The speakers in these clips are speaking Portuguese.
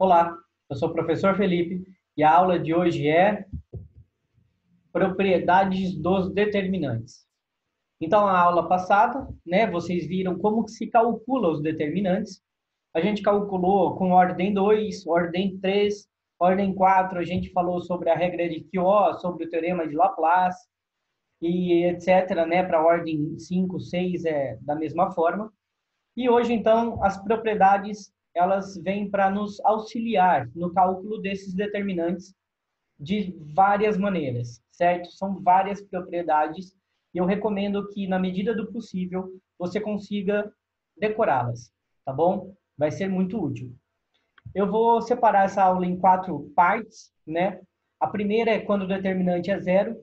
Olá, eu sou o professor Felipe e a aula de hoje é propriedades dos determinantes. Então, a aula passada, vocês viram como que se calcula os determinantes. A gente calculou com ordem 2, ordem 3, ordem 4. A gente falou sobre a regra de Quió, sobre o teorema de Laplace e etc, para a ordem 5, 6 é da mesma forma. E hoje, então, as propriedades elas vêm para nos auxiliar no cálculo desses determinantes de várias maneiras, certo? São várias propriedades e eu recomendo que, na medida do possível, você consiga decorá-las, tá bom? Vai ser muito útil. Eu vou separar essa aula em quatro partes, né? A primeira é quando o determinante é zero,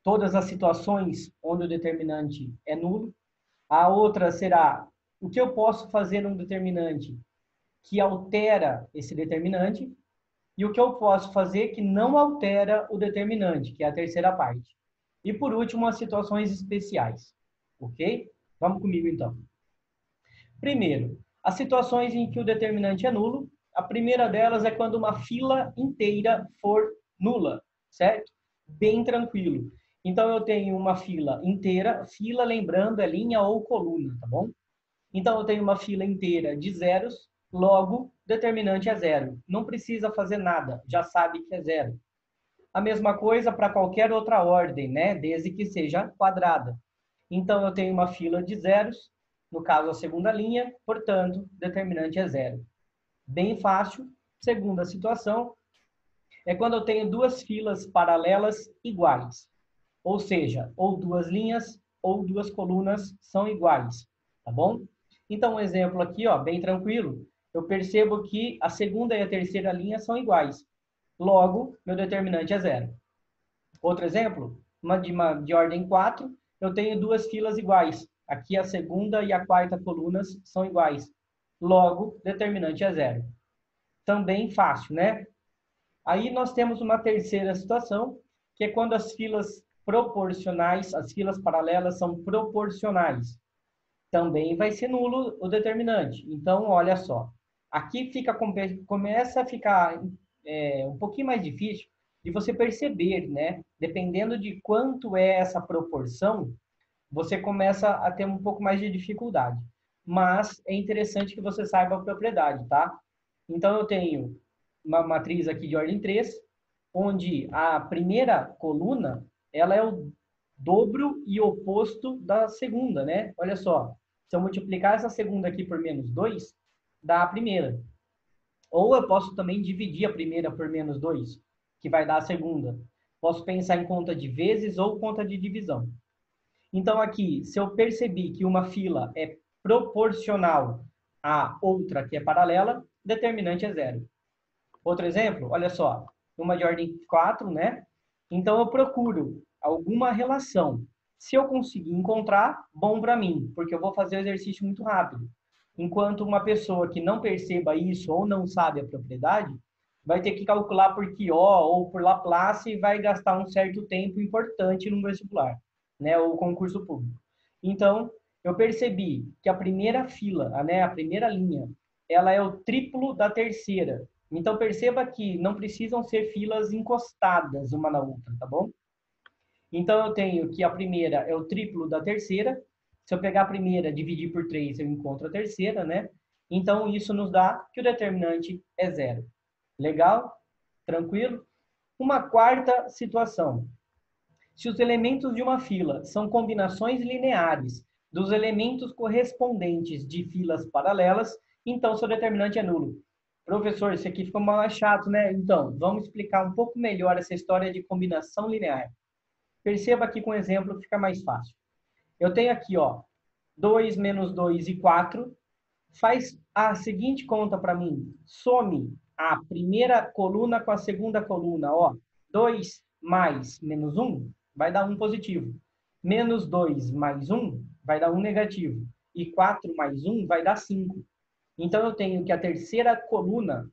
todas as situações onde o determinante é nulo. A outra será o que eu posso fazer num determinante que altera esse determinante e o que eu posso fazer que não altera o determinante, que é a terceira parte. E por último, as situações especiais. Ok? Vamos comigo então. Primeiro, as situações em que o determinante é nulo. A primeira delas é quando uma fila inteira for nula, certo? Bem tranquilo. Então eu tenho uma fila inteira, fila lembrando é linha ou coluna, tá bom? Então, eu tenho uma fila inteira de zeros, logo, determinante é zero. Não precisa fazer nada, já sabe que é zero. A mesma coisa para qualquer outra ordem, né? Desde que seja quadrada. Então, eu tenho uma fila de zeros, no caso, a segunda linha, portanto, determinante é zero. Bem fácil. Segunda situação é quando eu tenho duas filas paralelas iguais. Ou seja, ou duas linhas ou duas colunas são iguais, tá bom? Então, um exemplo aqui, ó, bem tranquilo. Eu percebo que a segunda e a terceira linha são iguais. Logo, meu determinante é zero. Outro exemplo, de ordem 4, eu tenho duas filas iguais. Aqui a segunda e a quarta colunas são iguais. Logo, determinante é zero. Também fácil, né? Aí nós temos uma terceira situação, que é quando as filas proporcionais, as filas paralelas são proporcionais. Também vai ser nulo o determinante. Então, olha só. Aqui começa a ficar um pouquinho mais difícil de você perceber, né? Dependendo de quanto é essa proporção, você começa a ter um pouco mais de dificuldade. Mas é interessante que você saiba a propriedade, tá? Então, eu tenho uma matriz aqui de ordem 3, onde a primeira coluna ela é o dobro e oposto da segunda, né? Olha só, se eu multiplicar essa segunda aqui por menos 2, dá a primeira. Ou eu posso também dividir a primeira por menos 2, que vai dar a segunda. Posso pensar em conta de vezes ou conta de divisão. Então, aqui, se eu percebi que uma fila é proporcional à outra que é paralela, determinante é zero. Outro exemplo, olha só, uma de ordem 4, né? Então, eu procuro alguma relação. Se eu conseguir encontrar, bom para mim, porque eu vou fazer o exercício muito rápido. Enquanto uma pessoa que não perceba isso ou não sabe a propriedade, vai ter que calcular por Quió ou por Laplace e vai gastar um certo tempo importante no vestibular, né? Ou concurso público. Então, eu percebi que a primeira fila, a primeira linha, ela é o triplo da terceira. Então, perceba que não precisam ser filas encostadas uma na outra, tá bom? Então, eu tenho que a primeira é o triplo da terceira. Se eu pegar a primeira, dividir por 3, eu encontro a terceira, né? Então, isso nos dá que o determinante é zero. Legal? Tranquilo? Uma quarta situação. Se os elementos de uma fila são combinações lineares dos elementos correspondentes de filas paralelas, então seu determinante é nulo. Professor, isso aqui ficou mais chato, né? Então, vamos explicar um pouco melhor essa história de combinação linear. Perceba aqui com um exemplo fica mais fácil. Eu tenho aqui, ó, 2 menos 2 e 4. Faz a seguinte conta para mim. Some a primeira coluna com a segunda coluna, ó. 2 mais menos 1 vai dar 1 positivo. Menos 2 mais 1 vai dar 1 negativo. E 4 mais 1 vai dar 5. Então, eu tenho que a terceira coluna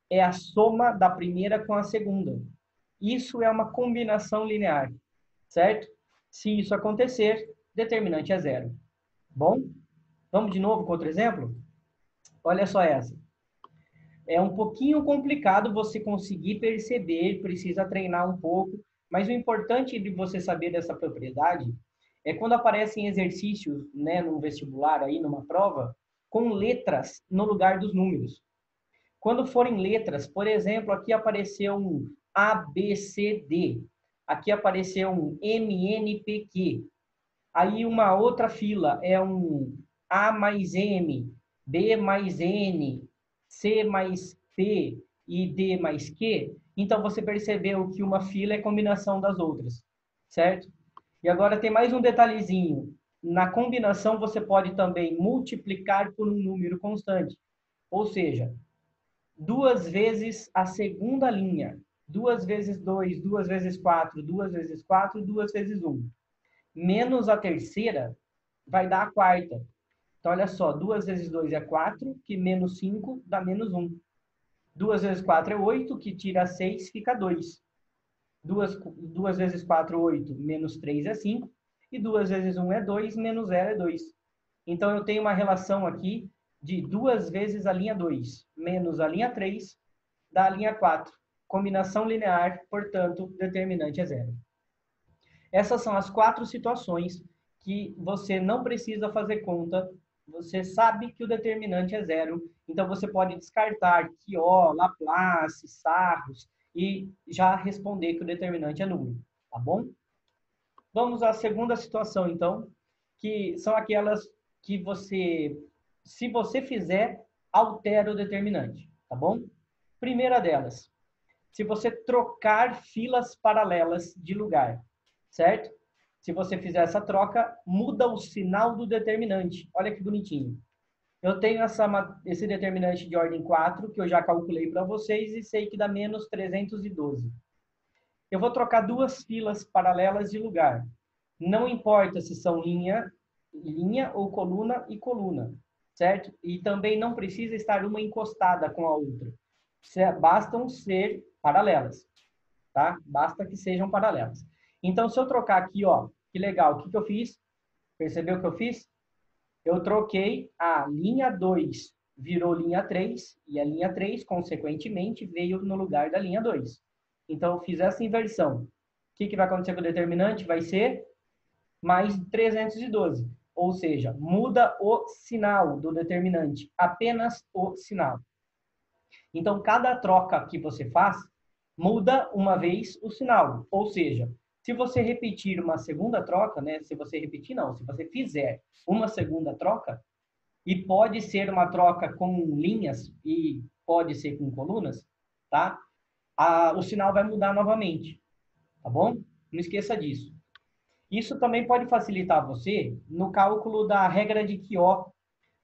é a soma da primeira com a segunda. Isso é uma combinação linear, certo? Se isso acontecer, determinante é zero. Bom, vamos de novo com outro exemplo? Olha só essa. É um pouquinho complicado você conseguir perceber, precisa treinar um pouco, mas o importante de você saber dessa propriedade é quando aparecem exercícios, né, no vestibular, aí numa prova, com letras no lugar dos números. Quando forem letras, por exemplo, aqui apareceu um A, B, C, D. Aqui apareceu um M, N, P, Q. Aí uma outra fila é um A mais M, B mais N, C mais P e D mais Q. Então você percebeu que uma fila é combinação das outras, certo? E agora tem mais um detalhezinho. Na combinação você pode também multiplicar por um número constante. Ou seja, duas vezes a segunda linha. 2 vezes 2, 2 vezes 4, 2 vezes 4, 2 vezes 1. Menos a terceira vai dar a quarta. Então, olha só, 2 vezes 2 é 4, que menos 5 dá menos 1. 2 vezes 4 é 8, que tira 6, fica 2. 2 vezes 4 é 8, menos 3 é 5. E 2 vezes 1 é 2, menos 0 é 2. Então, eu tenho uma relação aqui de 2 vezes a linha 2, menos a linha 3, da linha 4. Combinação linear, portanto, determinante é zero. Essas são as 4 situações que você não precisa fazer conta, você sabe que o determinante é zero, então você pode descartar Quió, Laplace, Sarros e já responder que o determinante é nulo, tá bom? Vamos à segunda situação, então, que são aquelas que você, se você fizer, altera o determinante, tá bom? Primeira delas, se você trocar filas paralelas de lugar, certo? Se você fizer essa troca, muda o sinal do determinante. Olha que bonitinho. Eu tenho esse determinante de ordem 4, que eu já calculei para vocês, e sei que dá menos 312. Eu vou trocar duas filas paralelas de lugar. Não importa se são linha ou coluna e coluna, certo? E também não precisa estar uma encostada com a outra. Bastam ser paralelas, tá? Basta que sejam paralelas. Então, se eu trocar aqui, ó, que legal, o que eu fiz? Percebeu o que eu fiz? Eu troquei a linha 2, virou linha 3, e a linha 3, consequentemente, veio no lugar da linha 2. Então, eu fiz essa inversão. O que vai acontecer com o determinante? Vai ser mais 312. Ou seja, muda o sinal do determinante, apenas o sinal. Então, cada troca que você faz, muda uma vez o sinal. Ou seja, se você repetir uma segunda troca, né? Se você repetir, não. Se você fizer uma segunda troca, e pode ser uma troca com linhas e pode ser com colunas, tá? O sinal vai mudar novamente, tá bom? Não esqueça disso. Isso também pode facilitar você no cálculo da regra de Quió.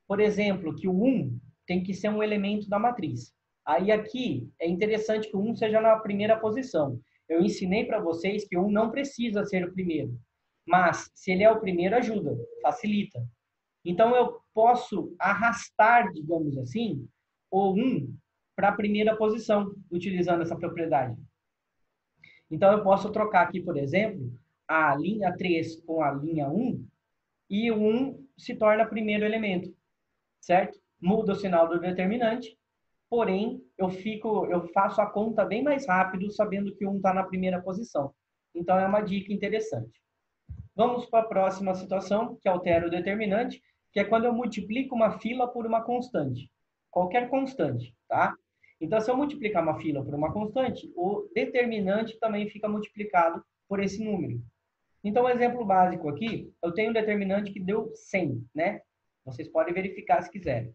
Por exemplo, que o 1 tem que ser um elemento da matriz. Aí aqui é interessante que o 1 seja na primeira posição. Eu ensinei para vocês que o 1 não precisa ser o primeiro. Mas, se ele é o primeiro, ajuda, facilita. Então, eu posso arrastar, digamos assim, o 1 para a primeira posição, utilizando essa propriedade. Então, eu posso trocar aqui, por exemplo, a linha 3 com a linha 1, e o 1 se torna o primeiro elemento, certo? Muda o sinal do determinante, porém, eu faço a conta bem mais rápido, sabendo que o 1 está na primeira posição. Então, é uma dica interessante. Vamos para a próxima situação, que altera o determinante, que é quando eu multiplico uma fila por uma constante. Qualquer constante, tá? Então, se eu multiplicar uma fila por uma constante, o determinante também fica multiplicado por esse número. Então, um exemplo básico aqui, eu tenho um determinante que deu 100, né? Vocês podem verificar se quiserem.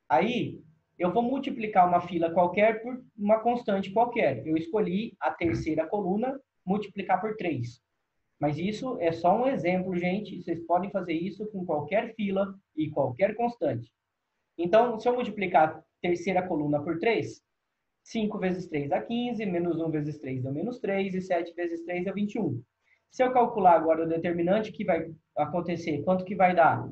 Aí, eu vou multiplicar uma fila qualquer por uma constante qualquer. Eu escolhi a terceira coluna, multiplicar por 3. Mas isso é só um exemplo, gente. Vocês podem fazer isso com qualquer fila e qualquer constante. Então, se eu multiplicar a terceira coluna por 3, 5 vezes 3 dá 15, menos 1 vezes 3 dá menos 3, e 7 vezes 3 dá 21. Se eu calcular agora o determinante, que vai acontecer? Quanto que vai dar?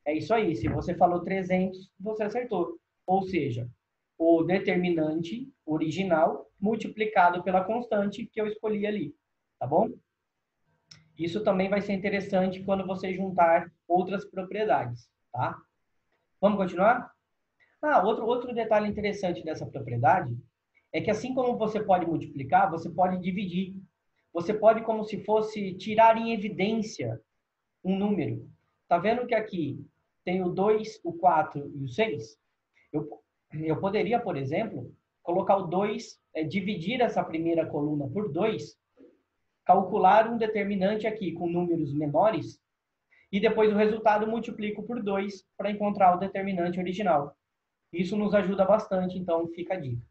É isso aí. Se você falou 300, você acertou. Ou seja, o determinante original multiplicado pela constante que eu escolhi ali. Tá bom? Isso também vai ser interessante quando você juntar outras propriedades, tá? Vamos continuar? Outro detalhe interessante dessa propriedade é que assim como você pode multiplicar, você pode dividir. Você pode, como se fosse, tirar em evidência um número. Tá vendo que aqui tem o 2, o 4 e o 6? Eu poderia, por exemplo, colocar o 2, dividir essa primeira coluna por 2, calcular um determinante aqui com números menores, e depois o resultado multiplico por 2 para encontrar o determinante original. Isso nos ajuda bastante, então fica a dica.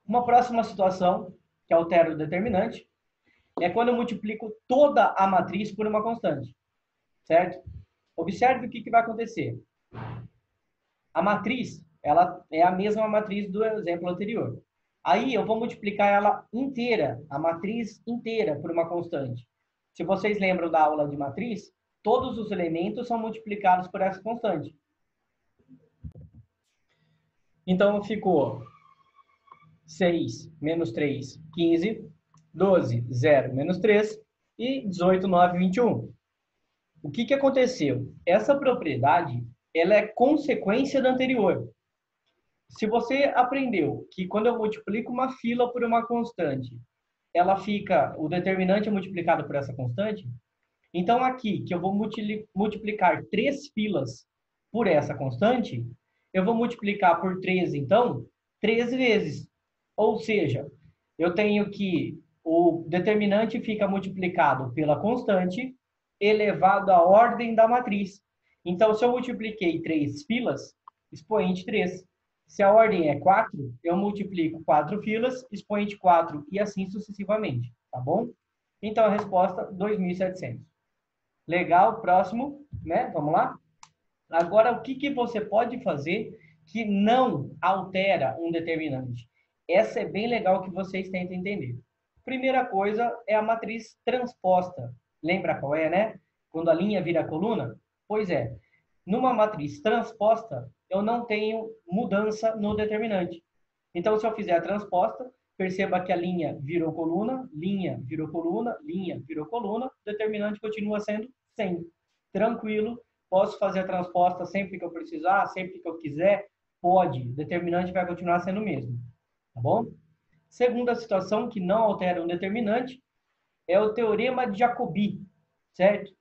Uma próxima situação que altera o determinante é quando eu multiplico toda a matriz por uma constante, certo? Observe o que vai acontecer. A matriz, ela é a mesma matriz do exemplo anterior. Aí eu vou multiplicar ela inteira, a matriz inteira, por uma constante. Se vocês lembram da aula de matriz, todos os elementos são multiplicados por essa constante. Então ficou 6 menos 3, 15, 12, 0 menos 3 e 18, 9, 21. O que aconteceu? Essa propriedade ela é consequência da anterior. Se você aprendeu que quando eu multiplico uma fila por uma constante, o determinante é multiplicado por essa constante, então aqui que eu vou multiplicar 3 filas por essa constante, eu vou multiplicar por 3, então, 3 vezes. Ou seja, eu tenho que o determinante fica multiplicado pela constante elevado à ordem da matriz. Então, se eu multipliquei 3 filas, expoente 3. Se a ordem é 4, eu multiplico 4 filas, expoente 4 e assim sucessivamente, tá bom? Então, a resposta, 2.700. Legal, próximo, né? Vamos lá? Agora, o que você pode fazer que não altera um determinante? Essa é bem legal que vocês tentem entender. Primeira coisa é a matriz transposta. Lembra qual é, né? Quando a linha vira coluna? Pois é. Numa matriz transposta, eu não tenho mudança no determinante. Então, se eu fizer a transposta, perceba que a linha virou coluna, linha virou coluna, linha virou coluna, o determinante continua sendo 100. Tranquilo, posso fazer a transposta sempre que eu precisar, sempre que eu quiser, pode. O determinante vai continuar sendo o mesmo, tá bom? Segunda situação que não altera um determinante é o teorema de Jacobi, certo?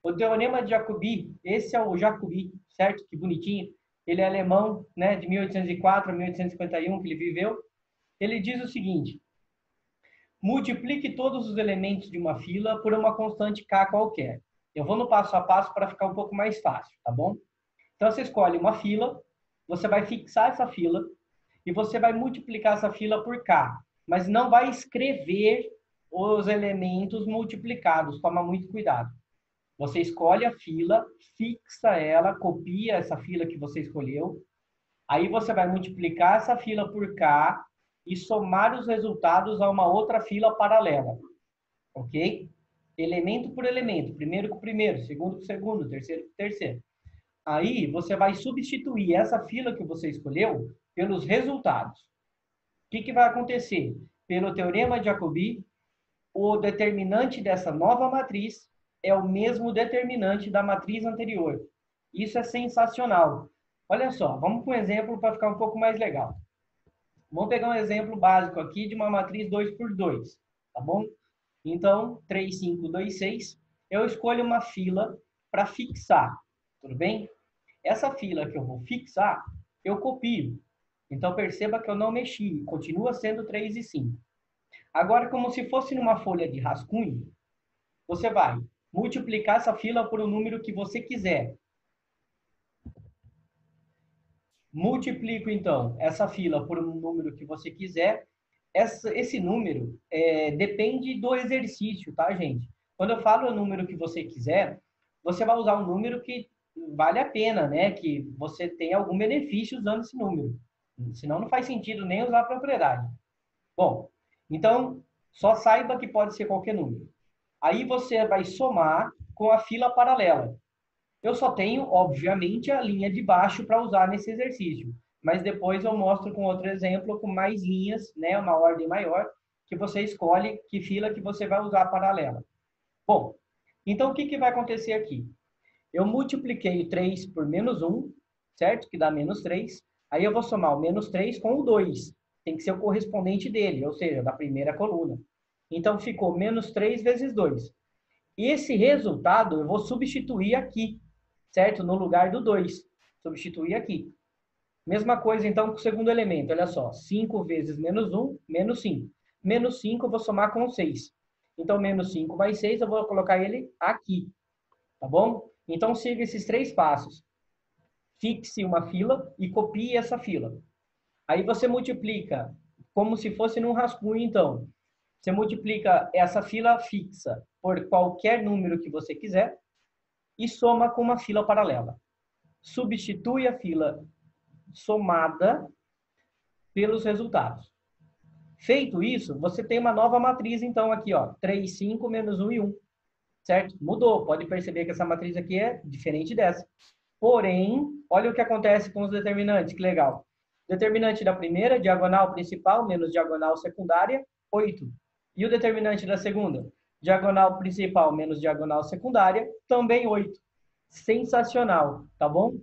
O teorema de Jacobi, esse é o Jacobi, certo? Que bonitinho. Ele é alemão, né, de 1804 a 1851 que ele viveu. Ele diz o seguinte: multiplique todos os elementos de uma fila por uma constante k qualquer. Eu vou no passo a passo para ficar um pouco mais fácil, tá bom? Então você escolhe uma fila, você vai fixar essa fila e você vai multiplicar essa fila por k, mas não vai escrever os elementos multiplicados. Toma muito cuidado. Você escolhe a fila, fixa ela, copia essa fila que você escolheu. Aí você vai multiplicar essa fila por k e somar os resultados a uma outra fila paralela. Ok? Elemento por elemento. Primeiro com primeiro, segundo com segundo, terceiro com terceiro. Aí você vai substituir essa fila que você escolheu pelos resultados. O que vai acontecer? Pelo teorema de Jacobi, o determinante dessa nova matriz é o mesmo determinante da matriz anterior. Isso é sensacional. Olha só, vamos com um exemplo para ficar um pouco mais legal. Vamos pegar um exemplo básico aqui de uma matriz 2 por 2, tá bom? Então, 3, 5, 2, 6, eu escolho uma fila para fixar, tudo bem? Essa fila que eu vou fixar, eu copio. Então, perceba que eu não mexi, continua sendo 3 e 5. Agora, como se fosse numa folha de rascunho, você vai multiplicar essa fila por um número que você quiser. Multiplico, então, essa fila por um número que você quiser. Esse número depende do exercício, tá, gente? Quando eu falo o número que você quiser, você vai usar um número que vale a pena, né? Que você tenha algum benefício usando esse número. Senão não faz sentido nem usar a propriedade. Bom, então, só saiba que pode ser qualquer número. Aí você vai somar com a fila paralela. Eu só tenho, obviamente, a linha de baixo para usar nesse exercício. Mas depois eu mostro com outro exemplo, com mais linhas, né, uma ordem maior, que você escolhe que fila que você vai usar paralela. Bom, então o que vai acontecer aqui? Eu multipliquei 3 por menos 1, certo? Que dá menos 3. Aí eu vou somar o menos 3 com o 2. Tem que ser o correspondente dele, ou seja, da primeira coluna. Então, ficou menos 3 vezes 2. E esse resultado eu vou substituir aqui, certo? No lugar do 2. Substituir aqui. Mesma coisa, então, com o segundo elemento. Olha só, 5 vezes menos 1, menos 5. Menos 5 eu vou somar com 6. Então, menos 5 mais 6, eu vou colocar ele aqui. Tá bom? Então, siga esses 3 passos. Fixe uma fila e copie essa fila. Aí você multiplica, como se fosse num rascunho, então. Você multiplica essa fila fixa por qualquer número que você quiser e soma com uma fila paralela. Substitui a fila somada pelos resultados. Feito isso, você tem uma nova matriz, então, aqui, ó, 3, 5, menos 1 e 1. Certo? Mudou. Pode perceber que essa matriz aqui é diferente dessa. Porém, olha o que acontece com os determinantes, que legal. Determinante da primeira, diagonal principal, menos diagonal secundária, 8. E o determinante da segunda? Diagonal principal menos diagonal secundária, também 8. Sensacional, tá bom?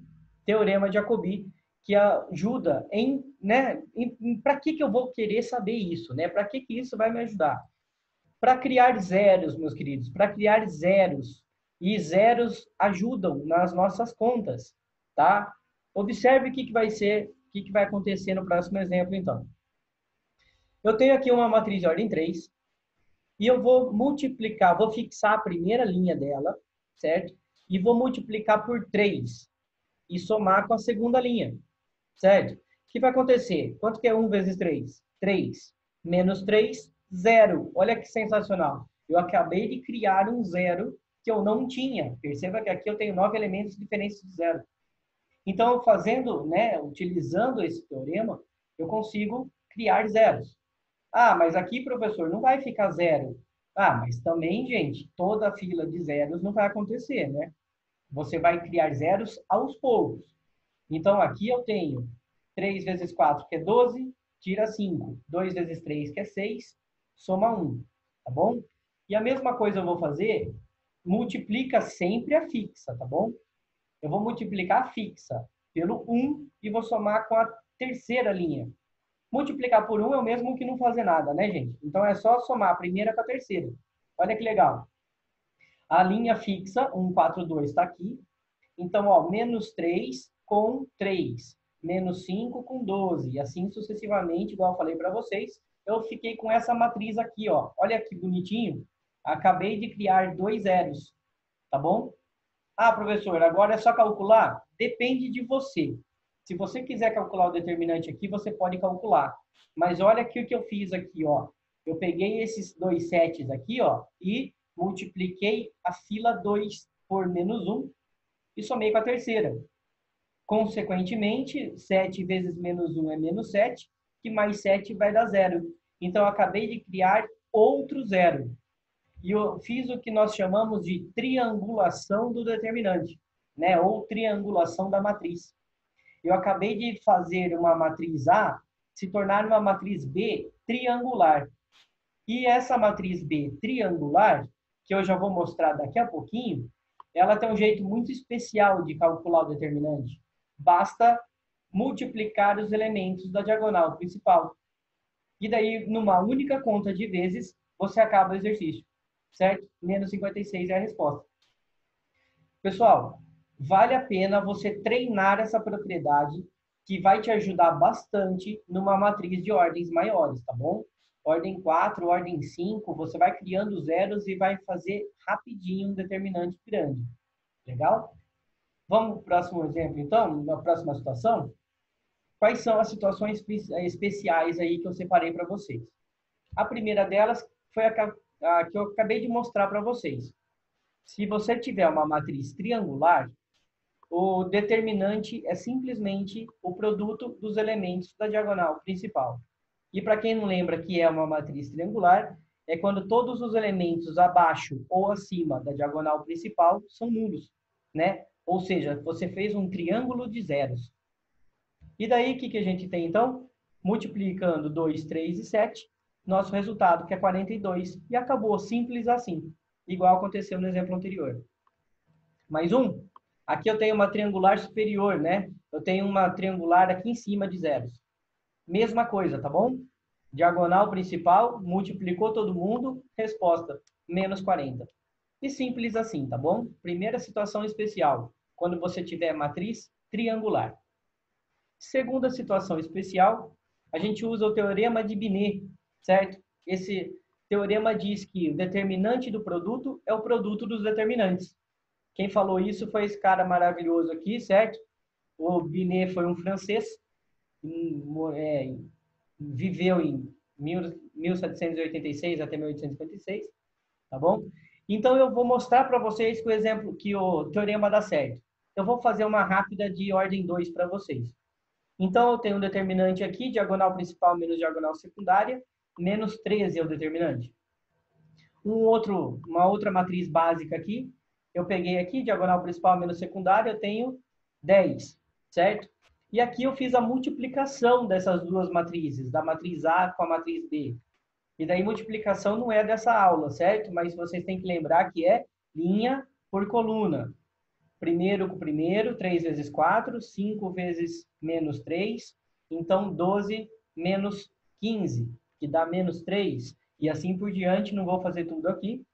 Teorema de Jacobi, que ajuda em, né, para que eu vou querer saber isso, né? Para que isso vai me ajudar? Para criar zeros, meus queridos, para criar zeros. E zeros ajudam nas nossas contas, tá? Observe o que vai ser, o que vai acontecer no próximo exemplo, então. Eu tenho aqui uma matriz de ordem 3, e eu vou multiplicar, vou fixar a primeira linha dela, certo? E vou multiplicar por 3 e somar com a segunda linha, certo? O que vai acontecer? Quanto que é 1 vezes 3? 3. Menos 3, 0. Olha que sensacional. Eu acabei de criar um zero que eu não tinha. Perceba que aqui eu tenho 9 elementos diferentes de zero. Então, fazendo, né, utilizando esse teorema, eu consigo criar zeros. Ah, mas aqui, professor, não vai ficar zero. Ah, mas também, gente, toda fila de zeros não vai acontecer, né? Você vai criar zeros aos poucos. Então, aqui eu tenho 3 vezes 4, que é 12, tira 5. 2 vezes 3, que é 6, soma 1. Tá bom? E a mesma coisa eu vou fazer, multiplica sempre a fixa, tá bom? Eu vou multiplicar a fixa pelo 1 e vou somar com a terceira linha. Multiplicar por 1 é o mesmo que não fazer nada, né, gente? Então, é só somar a primeira com a terceira. Olha que legal. A linha fixa, 1, 4, 2, está aqui. Então, ó, menos 3 com 3. Menos 5 com 12. E assim sucessivamente, igual eu falei para vocês. Eu fiquei com essa matriz aqui, ó. Olha que bonitinho. Acabei de criar 2 zeros. Tá bom? Ah, professor, agora é só calcular? Depende de você. Se você quiser calcular o determinante aqui, você pode calcular. Mas olha aqui o que eu fiz aqui, ó. Eu peguei esses 2 sets aqui, ó, e multipliquei a fila 2 por menos 1 e somei com a terceira. Consequentemente, 7 vezes menos 1 é menos 7, que mais 7 vai dar 0. Então, eu acabei de criar outro zero. E eu fiz o que nós chamamos de triangulação do determinante, né? Ou triangulação da matriz. Eu acabei de fazer uma matriz A se tornar uma matriz B triangular. E essa matriz B triangular, que eu já vou mostrar daqui a pouquinho, ela tem um jeito muito especial de calcular o determinante. Basta multiplicar os elementos da diagonal principal. E daí, numa única conta de vezes, você acaba o exercício. Certo? Menos 56 é a resposta. Pessoal, vale a pena você treinar essa propriedade que vai te ajudar bastante numa matriz de ordens maiores, tá bom? Ordem 4, ordem 5, você vai criando zeros e vai fazer rapidinho um determinante grande. Legal? Vamos para o próximo exemplo, então, na próxima situação? Quais são as situações especiais aí que eu separei para vocês? A primeira delas foi a que eu acabei de mostrar para vocês. Se você tiver uma matriz triangular, o determinante é simplesmente o produto dos elementos da diagonal principal. E para quem não lembra que é uma matriz triangular, é quando todos os elementos abaixo ou acima da diagonal principal são nulos, né? Ou seja, você fez um triângulo de zeros. E daí, o que a gente tem, então? Multiplicando 2, 3 e 7, nosso resultado, que é 42. E acabou, simples assim. Igual aconteceu no exemplo anterior. Mais um. Aqui eu tenho uma triangular superior, né? eu tenho uma triangular aqui em cima de zeros. Mesma coisa, tá bom? Diagonal principal, multiplicou todo mundo, resposta, menos 40. E simples assim, tá bom? Primeira situação especial, quando você tiver matriz triangular. Segunda situação especial, a gente usa o teorema de Binet, certo? Esse teorema diz que o determinante do produto é o produto dos determinantes. Quem falou isso foi esse cara maravilhoso aqui, certo? O Binet foi um francês, viveu em 1786 até 1856, tá bom? Então, eu vou mostrar para vocês que o exemplo, que o teorema dá certo. Eu vou fazer uma rápida de ordem 2 para vocês. Então, eu tenho um determinante aqui, diagonal principal menos diagonal secundária, menos 13 é o determinante. Uma outra matriz básica aqui, eu peguei aqui, diagonal principal menos secundária, eu tenho 10, certo? E aqui eu fiz a multiplicação dessas duas matrizes, da matriz A com a matriz B. E daí multiplicação não é dessa aula, certo? Mas vocês têm que lembrar que é linha por coluna. Primeiro com primeiro, 3 vezes 4, 5 vezes menos 3, então 12 menos 15, que dá menos 3, e assim por diante, não vou fazer tudo aqui,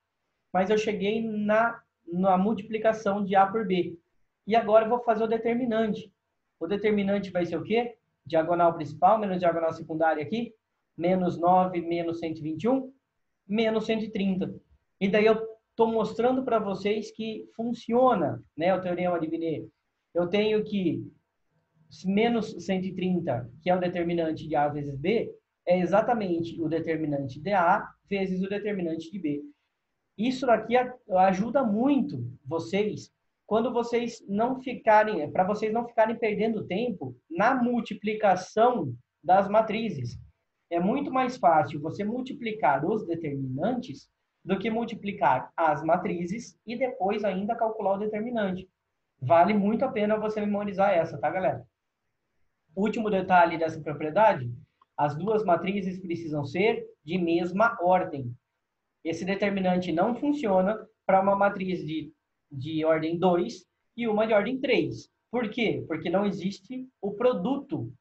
mas eu cheguei na multiplicação de A por B. E agora eu vou fazer o determinante. O determinante vai ser o quê? Diagonal principal menos diagonal secundária aqui, menos 9 menos 121, menos 130. E daí eu estou mostrando para vocês que funciona, né, o teorema de Binet. Eu tenho que menos 130, que é o determinante de A vezes B, é exatamente o determinante de A vezes o determinante de B. Isso daqui ajuda muito vocês quando vocês não ficarem, para vocês não ficarem perdendo tempo na multiplicação das matrizes. É muito mais fácil você multiplicar os determinantes do que multiplicar as matrizes e depois ainda calcular o determinante. Vale muito a pena você memorizar essa, tá, galera? Último detalhe dessa propriedade, as duas matrizes precisam ser de mesma ordem. Esse determinante não funciona para uma matriz de ordem 2 e uma de ordem 3. Por quê? Porque não existe o produto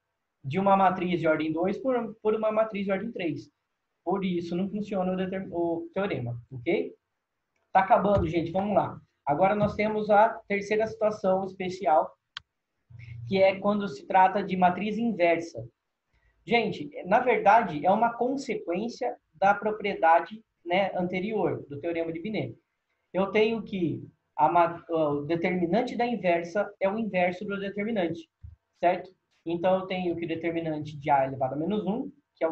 de uma matriz de ordem 2 por uma matriz de ordem 3. Por isso não funciona o teorema, ok? Tá acabando, gente, vamos lá. Agora nós temos a terceira situação especial, que é quando se trata de matriz inversa. Gente, na verdade, é uma consequência da propriedade, né, anterior, do teorema de Binet. Eu tenho que o determinante da inversa é o inverso do determinante, certo? Então, eu tenho que o determinante de A elevado a menos 1, que é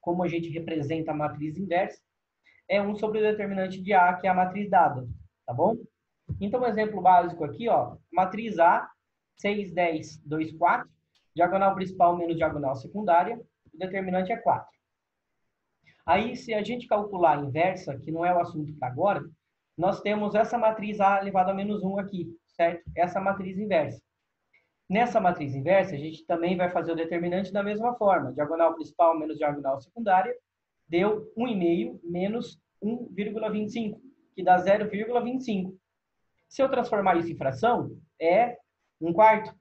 como a gente representa a matriz inversa, é 1 sobre o determinante de A, que é a matriz dada, tá bom? Então, um exemplo básico aqui, ó, matriz A, 6, 10, 2, 4, diagonal principal menos diagonal secundária, o determinante é 4. Aí, se a gente calcular a inversa, que não é o assunto para agora, nós temos essa matriz A elevado a menos 1 aqui, certo? Essa matriz inversa. Nessa matriz inversa, a gente também vai fazer o determinante da mesma forma. Diagonal principal menos diagonal secundária, deu 1,5 menos 1,25, que dá 0,25. Se eu transformar isso em fração, é 1/4.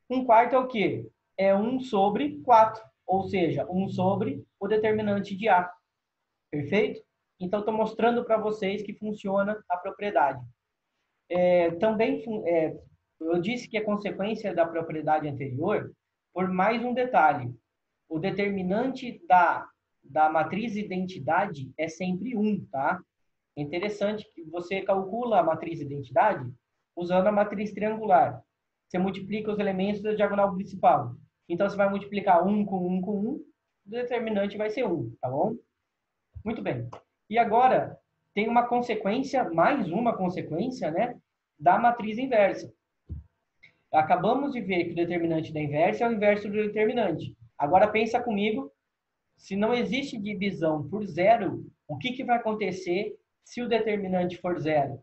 1/4 é o quê? É 1 sobre 4, ou seja, 1 sobre o determinante de A. Perfeito? Então, estou mostrando para vocês que funciona a propriedade. Eu disse que é consequência da propriedade anterior por mais um detalhe. O determinante da matriz identidade é sempre 1, tá? É interessante que você calcula a matriz identidade usando a matriz triangular. Você multiplica os elementos da diagonal principal. Então, você vai multiplicar 1 com 1 com 1, o determinante vai ser 1, tá bom? Muito bem. E agora, tem uma consequência, mais uma consequência, né, da matriz inversa. Acabamos de ver que o determinante da inversa é o inverso do determinante. Agora, pensa comigo, se não existe divisão por zero, o que vai acontecer se o determinante for zero?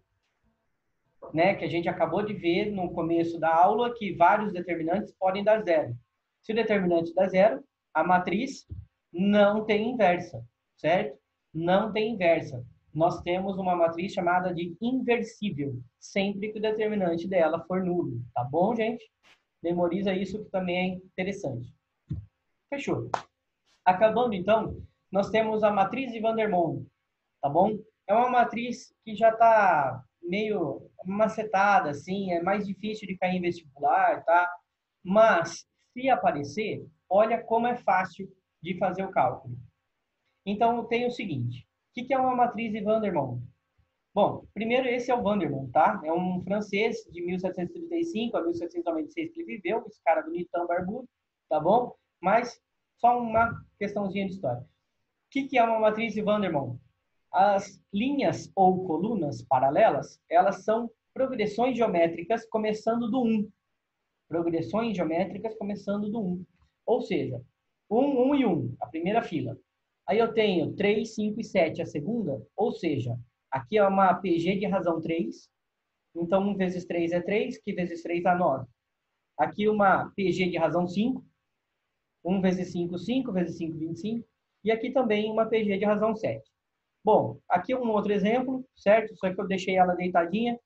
Né, que a gente acabou de ver no começo da aula que vários determinantes podem dar zero. Se o determinante dá zero, a matriz não tem inversa, certo? Não tem inversa. Nós temos uma matriz chamada de inversível, sempre que o determinante dela for nulo. Tá bom, gente? Memoriza isso que também é interessante. Fechou. Acabando, então, nós temos a matriz de Vandermonde, tá bom? É uma matriz que já está meio macetada, assim, é mais difícil de cair em vestibular, tá? Mas, se aparecer, olha como é fácil de fazer o cálculo. Então, tem o seguinte, o que é uma matriz de Vandermonde? Bom, primeiro esse é o Vandermonde, tá? É um francês de 1735 a 1796 que ele viveu, esse cara bonitão, barbudo, tá bom? Mas só uma questãozinha de história. O que é uma matriz de Vandermonde? As linhas ou colunas paralelas, elas são progressões geométricas começando do 1. Progressões geométricas começando do 1. Ou seja, 1, 1 e 1, a primeira fila. Aí eu tenho 3, 5 e 7, a segunda. Ou seja, aqui é uma PG de razão 3. Então, 1 vezes 3 é 3, que vezes 3 dá 9. Aqui uma PG de razão 5. 1 vezes 5, 5, vezes 5, 25. E aqui também uma PG de razão 7. Bom, aqui um outro exemplo, certo? Só que eu deixei ela deitadinha.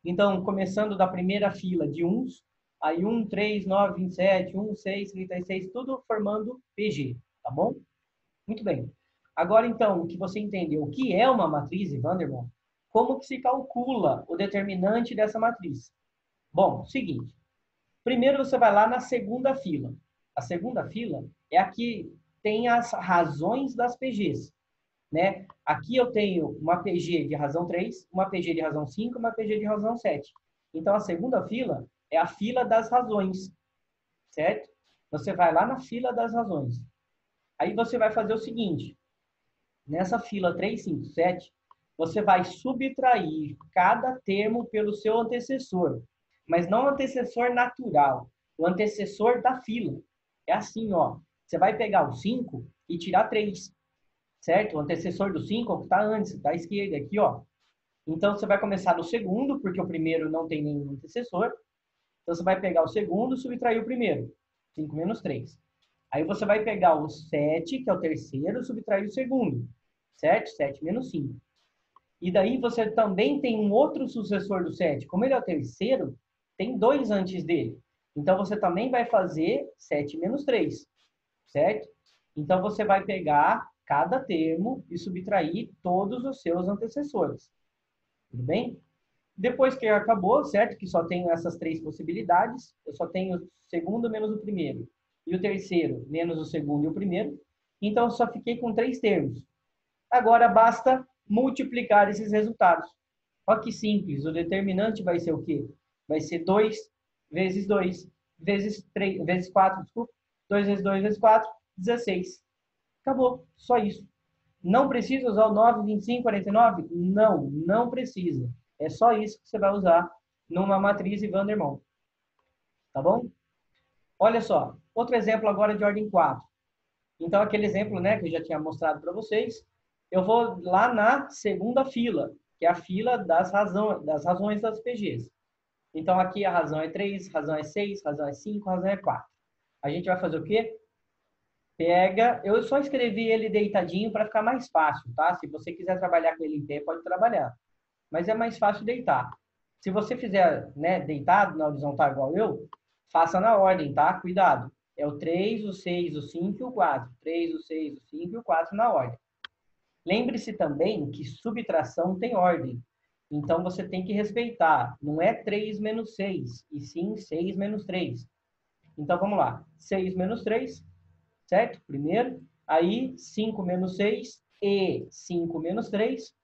Então, começando da primeira fila de uns, aí 1, 3, 9, 27, 1, 6, 36, tudo formando PG, tá bom? Muito bem. Agora, então, que você entendeu o que é uma matriz de Vandermonde, como que se calcula o determinante dessa matriz? Bom, seguinte. Primeiro você vai lá na segunda fila. A segunda fila é a que tem as razões das PGs, né? Aqui eu tenho uma PG de razão 3, uma PG de razão 5, uma PG de razão 7. Então, a segunda fila é a fila das razões, certo? Você vai lá na fila das razões. Aí você vai fazer o seguinte. Nessa fila 3, 5, 7, você vai subtrair cada termo pelo seu antecessor. Mas não o antecessor natural, o antecessor da fila. É assim, ó. Você vai pegar o 5 e tirar 3, certo? O antecessor do 5 é o que está antes, da esquerda, aqui, ó. Então, você vai começar do segundo, porque o primeiro não tem nenhum antecessor. Então, você vai pegar o segundo e subtrair o primeiro. 5 menos 3. Aí, você vai pegar o 7, que é o terceiro, e subtrair o segundo. Certo? 7 menos 5. E daí, você também tem um outro sucessor do 7. Como ele é o terceiro, tem 2 antes dele. Então, você também vai fazer 7 menos 3. Certo? Então, você vai pegar cada termo e subtrair todos os seus antecessores. Tudo bem? Depois que acabou, certo? Que só tenho essas 3 possibilidades. Eu só tenho o segundo menos o primeiro. E o terceiro menos o segundo e o primeiro. Então, eu só fiquei com 3 termos. Agora, basta multiplicar esses resultados. Olha que simples. O determinante vai ser o quê? Vai ser 2 vezes 2 vezes 3, vezes 4, desculpa. 2 vezes 2 vezes 4, 16. Acabou. Só isso. Não precisa usar o 9, 25, 49? Não, não precisa. É só isso que você vai usar numa matriz de Vandermonde. Tá bom? Olha só. Outro exemplo agora de ordem 4. Então, aquele exemplo, né, que eu já tinha mostrado para vocês, eu vou lá na segunda fila, que é a fila das razões das PGs. Então, aqui a razão é 3, razão é 6, razão é 5, razão é 4. A gente vai fazer o quê? Pega, eu só escrevi ele deitadinho para ficar mais fácil, tá? Se você quiser trabalhar com ele em pé, pode trabalhar. Mas é mais fácil deitar. Se você fizer, né, deitado na horizontal igual eu, faça na ordem, tá? Cuidado. É o 3, o 6, o 5 e o 4. 3, o 6, o 5 e o 4 na ordem. Lembre-se também que subtração tem ordem. Então, você tem que respeitar. Não é 3 menos 6, e sim 6 menos 3. Então, vamos lá. 6 menos 3, certo? Primeiro. Aí, 5 menos 6 e 5 menos 3,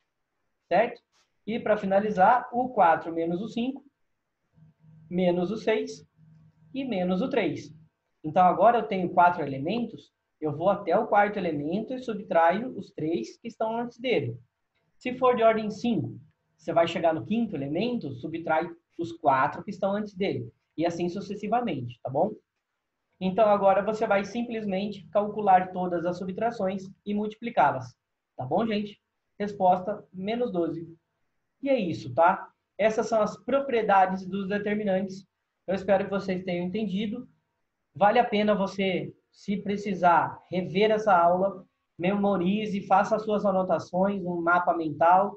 certo? E, para finalizar, o 4 menos o 5, menos o 6 e menos o 3. Então, agora eu tenho 4 elementos, eu vou até o quarto elemento e subtraio os 3 que estão antes dele. Se for de ordem 5, você vai chegar no quinto elemento, subtrai os 4 que estão antes dele. E assim sucessivamente, tá bom? Então, agora você vai simplesmente calcular todas as subtrações e multiplicá-las. Tá bom, gente? Resposta, menos 12. E é isso, tá? Essas são as propriedades dos determinantes. Eu espero que vocês tenham entendido. Vale a pena você, se precisar, rever essa aula, memorize, faça as suas anotações, um mapa mental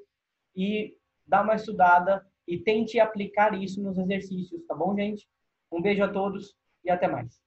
e dá uma estudada e tente aplicar isso nos exercícios, tá bom, gente? Um beijo a todos e até mais.